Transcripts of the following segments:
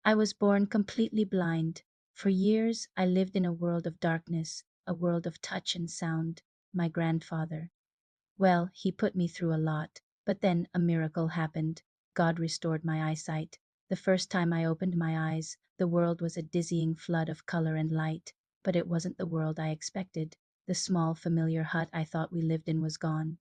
I was born completely blind. For years, I lived in a world of darkness, a world of touch and sound. My grandfather. Well, he put me through a lot, but then a miracle happened. God restored my eyesight. The first time I opened my eyes, the world was a dizzying flood of color and light, but it wasn't the world I expected. The small, familiar hut I thought we lived in was gone.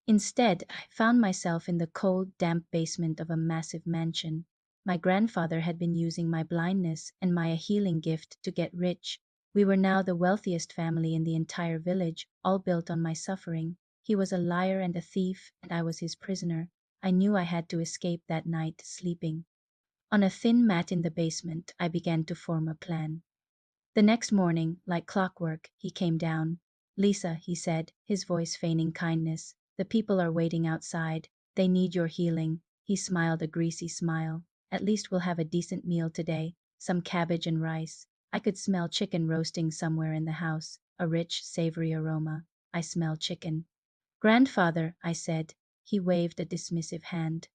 Instead, I found myself in the cold, damp basement of a massive mansion. My grandfather had been using my blindness and my healing gift to get rich. We were now the wealthiest family in the entire village, all built on my suffering. He was a liar and a thief, and I was his prisoner. I knew I had to escape that night, sleeping on a thin mat in the basement. I began to form a plan. The next morning, like clockwork, he came down. "Lisa," he said, his voice feigning kindness, "the people are waiting outside. They need your healing." He smiled a greasy smile. "At least we'll have a decent meal today, some cabbage and rice." I could smell chicken roasting somewhere in the house, a rich, savory aroma. "I smell chicken." "Grandfather," I said. He waved a dismissive hand.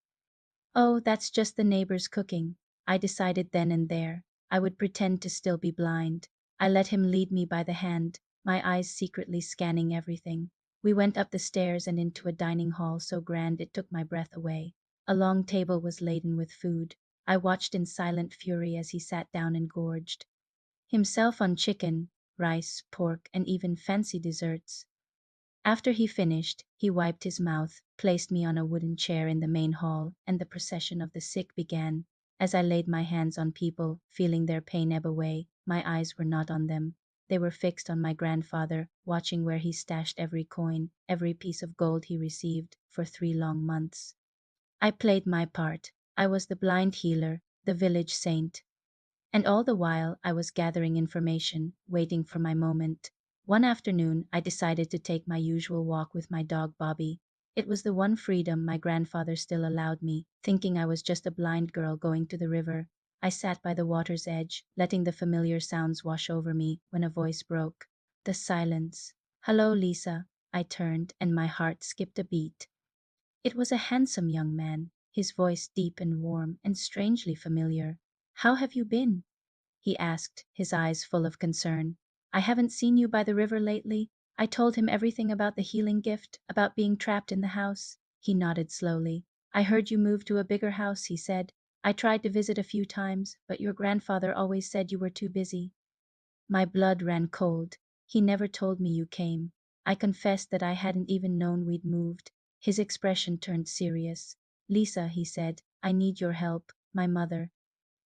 "Oh, that's just the neighbors cooking." I decided then and there. I would pretend to still be blind. I let him lead me by the hand, my eyes secretly scanning everything. We went up the stairs and into a dining hall so grand it took my breath away. A long table was laden with food. I watched in silent fury as he sat down and gorged himself on chicken, rice, pork, and even fancy desserts. After he finished, he wiped his mouth, placed me on a wooden chair in the main hall, and the procession of the sick began. As I laid my hands on people, feeling their pain ebb away, my eyes were not on them. They were fixed on my grandfather, watching where he stashed every coin, every piece of gold he received for 3 long months. I played my part. I was the blind healer, the village saint. And all the while, I was gathering information, waiting for my moment. One afternoon, I decided to take my usual walk with my dog Bobby. It was the one freedom my grandfather still allowed me, thinking I was just a blind girl going to the river. I sat by the water's edge, letting the familiar sounds wash over me, when a voice broke the silence. "Hello, Lisa." I turned, and my heart skipped a beat. It was a handsome young man, his voice deep and warm and strangely familiar. "How have you been?" he asked, his eyes full of concern. "I haven't seen you by the river lately." I told him everything about the healing gift, about being trapped in the house. He nodded slowly. "I heard you moved to a bigger house," he said. "I tried to visit a few times, but your grandfather always said you were too busy." My blood ran cold. "He never told me you came." I confessed that I hadn't even known we'd moved. His expression turned serious. "Lisa," he said, "I need your help. My mother,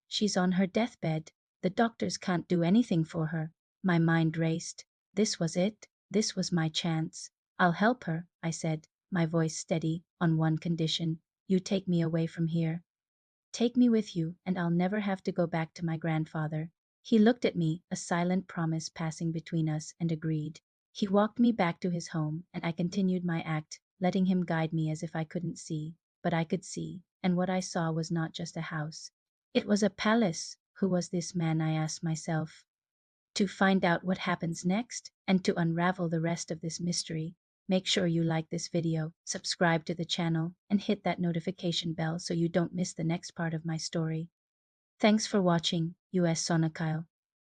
she's on her deathbed. The doctors can't do anything for her." My mind raced. This was it. This was my chance. "I'll help her," I said, my voice steady, "on one condition. You take me away from here. Take me with you, and I'll never have to go back to my grandfather." He looked at me, a silent promise passing between us, and agreed. He walked me back to his home, and I continued my act, letting him guide me as if I couldn't see. But I could see, and what I saw was not just a house. It was a palace. Who was this man, I asked myself. To find out what happens next, and to unravel the rest of this mystery, make sure you like this video, subscribe to the channel, and hit that notification bell so you don't miss the next part of my story. Thanks for watching, US Sonakyle.